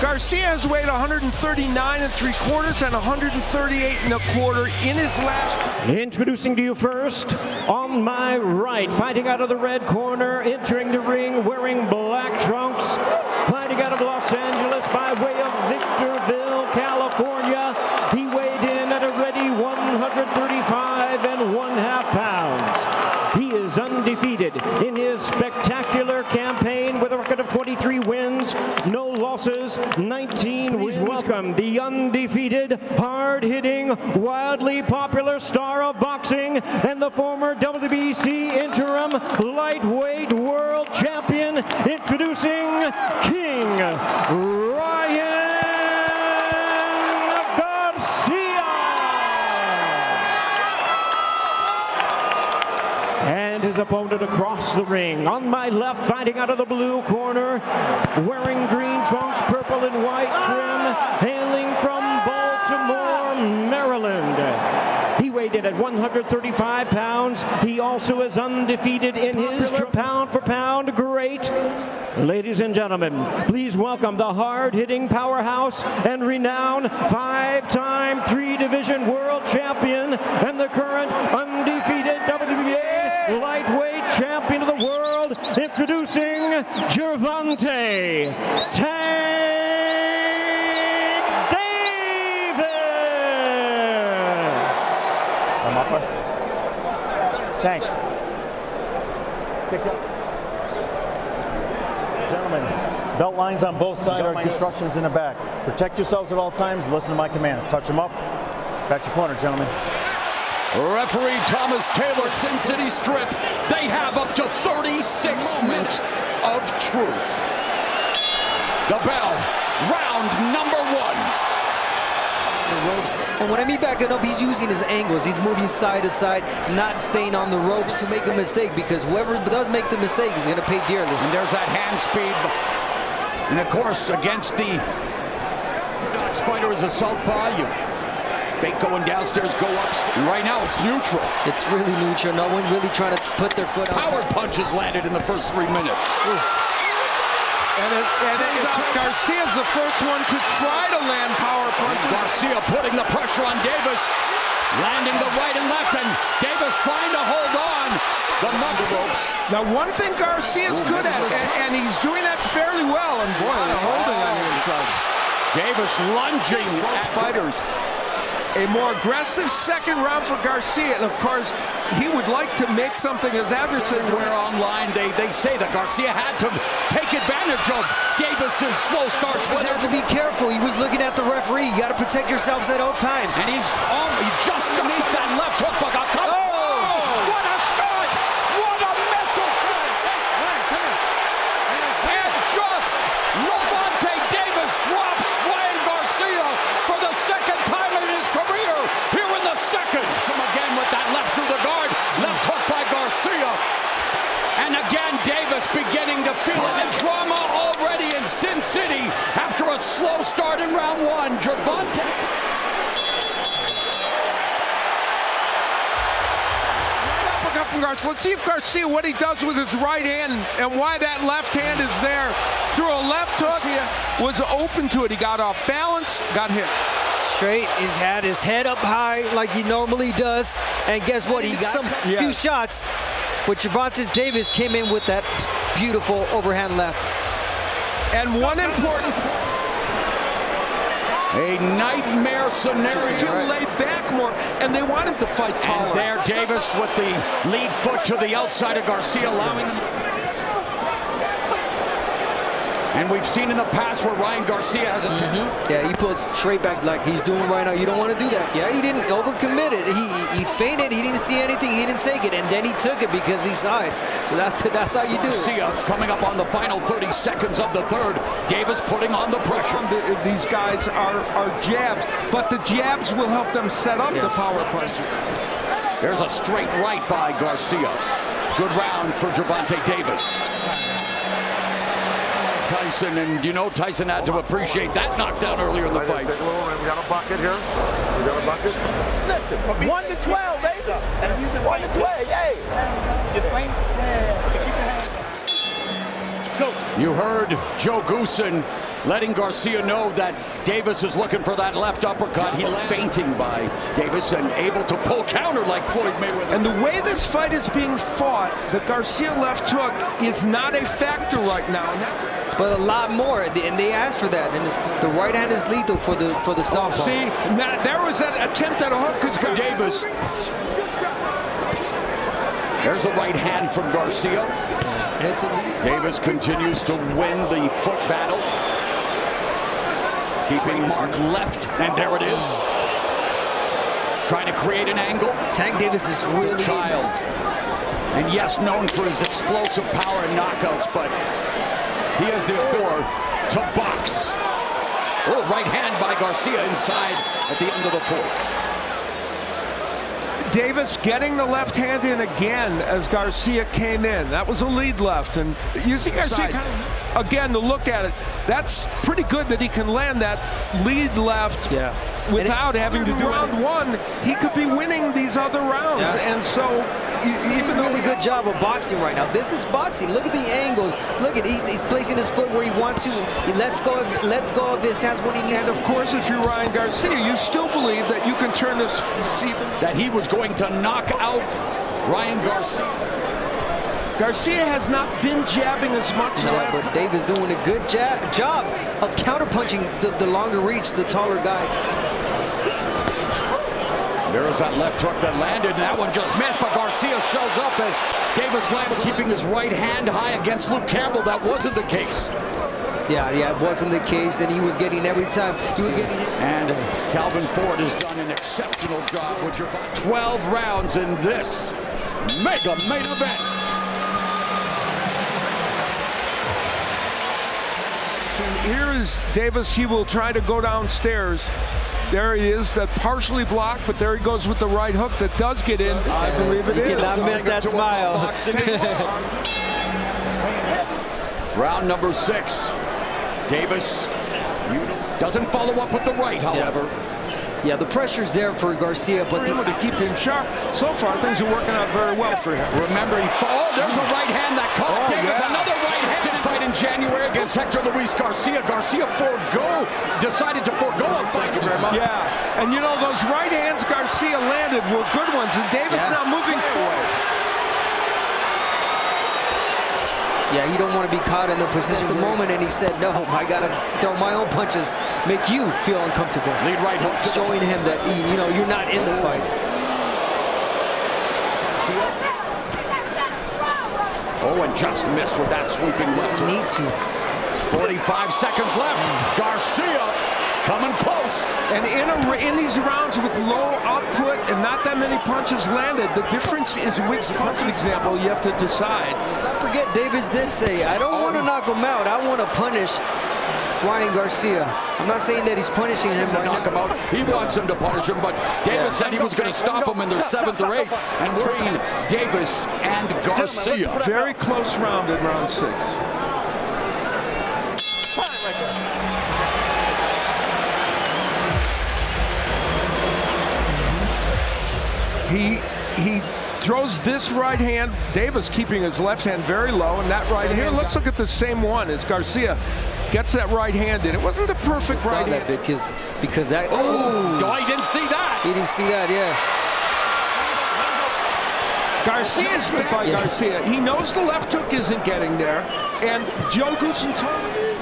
Garcia has weighed 139 3/4 and 138 1/4 in his last. Introducing to you first, on my right, fighting out of the red corner, entering the ring wearing black trunks, fighting out of Los Angeles by way of Victorville, California. He weighed in at a ready 135 1/2 pounds. He is undefeated in his spectacular campaign with a record of 23 wins, no losses, 19 wins. Welcome the undefeated, hard-hitting, wildly popular star of boxing and the former WBC interim lightweight world champion, introducing King Ryan Garcia. And his opponent across the ring. On my left, fighting out of the blue corner, wearing green trunks, purple and white trim, hailing from Baltimore, Maryland. He weighed in at 135 pounds. He also is undefeated in his pound for pound great. Ladies and gentlemen, please welcome the hard-hitting powerhouse and renowned five-time three-division world champion and the current undefeated WBA lightweight champion of the world, introducing Gervonta Davis. Come up. Tank. Stick up. Gentlemen, belt lines on both sides. Our instructions in the back. Protect yourselves at all times. Listen to my commands. Touch them up. Back to corner, gentlemen. Referee Thomas Taylor, Sin City Strip. They have up to 36 moments of truth. The bell, round number 1. The ropes, and when I mean backing up, he's using his angles. He's moving side to side, not staying on the ropes to make a mistake, because whoever does make the mistake is going to pay dearly. And there's that hand speed. And of course, against the orthodox fighter is a southpaw. You fake going downstairs, go up. And right now, it's neutral. It's really neutral. No one really trying to put their foot outside. Power punches landed in the first 3 minutes. And Garcia's the first one to try to land power punches. Garcia putting the pressure on Davis, landing the right and left, and Davis trying to hold on the much ropes. Now, one thing Garcia's good at, and he's doing that fairly well, and boy, holding on the inside. Davis lunging at fighters. A more aggressive second round for Garcia, and of course, he would like to make something his adversary. Where online they say that Garcia had to take advantage of Davis's slow starts. You have to be careful. He was looking at the referee. You got to protect yourselves at all times. And he's just beneath that left hook. But what a shot! What a missile strike! And just Gervonta Davis drops Ryan Garcia for the second time in his career here in the second. Him again with that left through the guard. Left hook by Garcia. And again, Davis beginning to feel it. And drama already in Sin City after a slow start in round 1. Gervonta. Let's see if Garcia, what he does with his right hand and why that left hand is there. Through a left hook, was open to it. He got off balance, got hit. Straight, he's had his head up high like he normally does. And guess what? He got some few shots. But Gervonta Davis came in with that beautiful overhand left. And one important a nightmare scenario. To lay back more, and they want him to fight taller. And there, Davis with the lead foot to the outside of Garcia, allowing him. And we've seen in the past where Ryan Garcia has attempted. Yeah, he pulled straight back like he's doing right now. You don't want to do that. Yeah, he didn't overcommit it. He feinted. He didn't see anything. He didn't take it, and then he took it because he saw it. So that's how you do it. Garcia coming up on the final 30 seconds of the third. Davis putting on the pressure. These guys are jabs, but the jabs will help them set up the power punch. There's a straight right by Garcia. Good round for Gervonta Davis. Tyson, and you know Tyson had to appreciate that knockdown earlier in the fight. We got a bucket here. We got a bucket. 1 to 12, baby. 1 to 12, yay. You heard Joe Goosen letting Garcia know that Davis is looking for that left uppercut. He fainting by Davis and able to pull counter like Floyd Mayweather. And the way this fight is being fought, the Garcia left hook is not a factor right now. And that's But a lot more, and they asked for that. And the right hand is lethal for the southpaw. see, now, there was that attempt at a hook because Davis. There's the right hand from Garcia. It's a Davis continues to win the foot battle. Keeping Mark left, and there it is. Trying to create an angle. Tank Davis is really child. And yes, known for his explosive power and knockouts, but he has the ability to box. Oh, right hand by Garcia inside at the end of the fourth. Davis getting the left hand in again as Garcia came in. That was a lead left, and you see Garcia again to look at it. That's pretty good that he can land that lead left without having to do round one. He could be winning these other rounds, and so even though really good job of boxing right now. This is boxing. Look at the angles. Look at he's placing his foot where he wants to. He let go of his hands when he needs. And of course, if you're Ryan Garcia, you still believe that you can turn this that he was going to knock out Ryan Garcia. Garcia has not been jabbing as much as last. But Davis doing a good job of counterpunching the longer reach, the taller guy. There's that left hook that landed, and that one just missed, but Garcia shows up as Davis lands, keeping his right hand high against Luke Campbell. That wasn't the case. Yeah, it wasn't the case, and he was getting every time. He was getting it. And Calvin Ford has done an exceptional job with Gervonta. 12 rounds in this mega main event. Here is Davis. He will try to go downstairs. There he is, that partially blocked, but there he goes with the right hook that does get in. I believe it is. You cannot miss that smile. Round number 6. Davis doesn't follow up with the right, however. Yeah, the pressure's there for Garcia, but to keep him sharp. So far, things are working out very well for him. Remember, there's a right hand that caught Davis. Another right-handed fight in January against Hector Luis Garcia. Garcia decided to forego a fight. Thank you very much. Yeah, and you know, those right hands Garcia landed were good ones, and Davis now moving forward. Yeah, you don't want to be caught in the position at the moment, and he said, no, I got to throw my own punches, make you feel uncomfortable. Lead right hook. Showing him that, you're not in the fight. Oh, and just missed with that sweeping left. Doesn't need to. 45 seconds left. Garcia coming close. And in these rounds with low output and not that many punches landed, the difference is which punch example you have to decide. Let's not forget, Davis did say, I don't want to knock him out. I want to punish Ryan Garcia. I'm not saying that he's punishing him right knock him out. He wants him to punish him, but Davis said he was going to stop him in their 7th or 8th and train Davis and Garcia. Very close round in round 6. He throws this right hand, Davis keeping his left hand very low, and that right hand. Let's look at the same one as Garcia gets that right hand in. It wasn't a perfect right hand. Because that. Oh, I didn't see that. He didn't see that, yeah. Garcia's hit by Garcia. He knows the left hook isn't getting there, and Joe Goosen told him.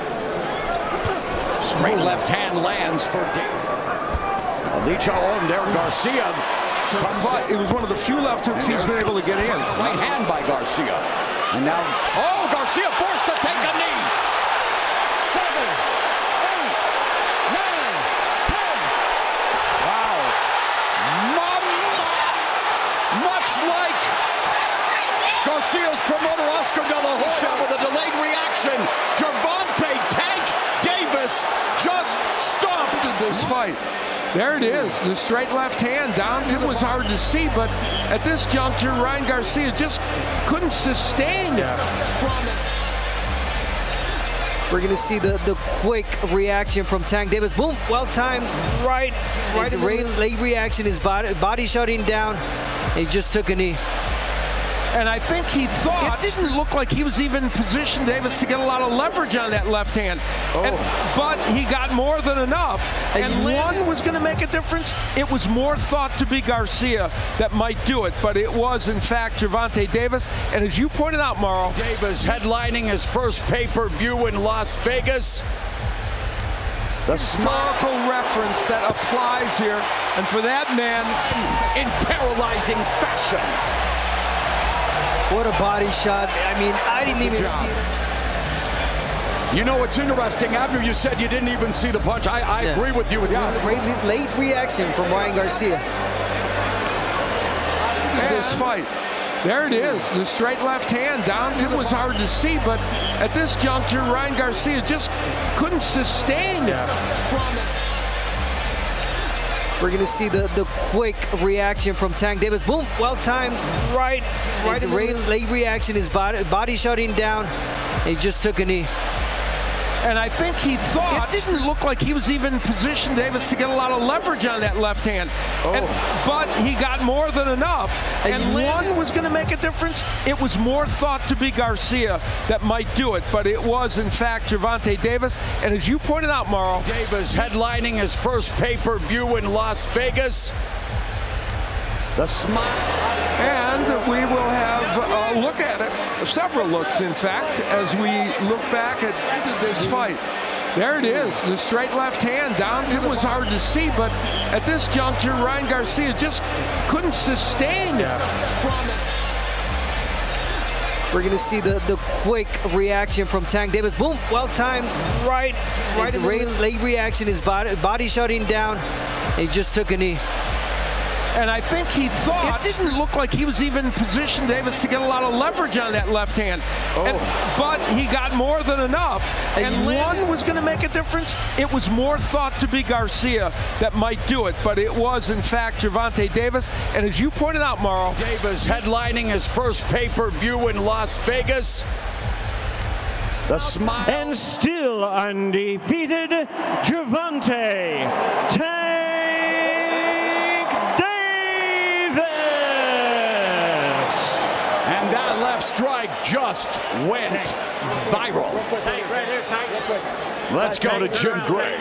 Straight left hand lands for Davis. Alicia on there, Garcia. But it was one of the few left hooks he's been able to get in. Right hand by Garcia. And now, Garcia forced to take a knee. 7, 8, 9, 10. Wow. Much like Garcia's promoter, Oscar De La Hoya, with a delayed reaction, Gervonta Tank Davis just stopped this fight. There it is, the straight left hand down. It was hard to see, but at this juncture, Ryan Garcia just couldn't sustain from it. We're going to see the quick reaction from Tank Davis. Boom, well timed, right in the late reaction. His body shutting down. He just took a knee. And I think he thought it didn't look like he was even positioned, Davis, to get a lot of leverage on that left hand. But he got more than enough. And one was going to make a difference. It was more thought to be Garcia that might do it, but it was, in fact, Gervonta Davis. And as you pointed out, Mauro, Davis headlining his first pay-per-view in Las Vegas. The historical reference that applies here. And for that man, in paralyzing fashion. What a body shot. I mean, I didn't even see it. You know, it's interesting. Abner, you said you didn't even see the punch. I agree with you. Late reaction from Ryan Garcia. This fight. There it is, the straight left hand down. It was hard to see, but at this juncture, Ryan Garcia just couldn't sustain from it. We're going to see the quick reaction from Tank Davis. Boom, well timed, right in the late reaction. His body shutting down. He just took a knee. And I think he thought it didn't look like he was even positioned, Davis, to get a lot of leverage on that left hand. But he got more than enough. And one was going to make a difference. It was more thought to be Garcia that might do it, but it was, in fact, Gervonta Davis. And as you pointed out, Mauro, Davis headlining his first pay-per-view in Las Vegas. The smile. And we will have a look at it, several looks, in fact, as we look back at this fight. There it is, the straight left hand down. It was hard to see, but at this juncture, Ryan Garcia just couldn't sustain from it. We're going to see the quick reaction from Tank Davis. Boom, well timed, right in the late reaction. His body shutting down. He just took a knee. And I think he thought it didn't look like he was even positioned, Davis, to get a lot of leverage on that left hand. But he got more than enough. And one was going to make a difference. It was more thought to be Garcia that might do it, but it was, in fact, Gervonta Davis. And as you pointed out, Mauro, Davis headlining his first pay-per-view in Las Vegas. The smile. And still undefeated, Gervonta Davis. And that left strike just went viral. Let's go to Jim Gray.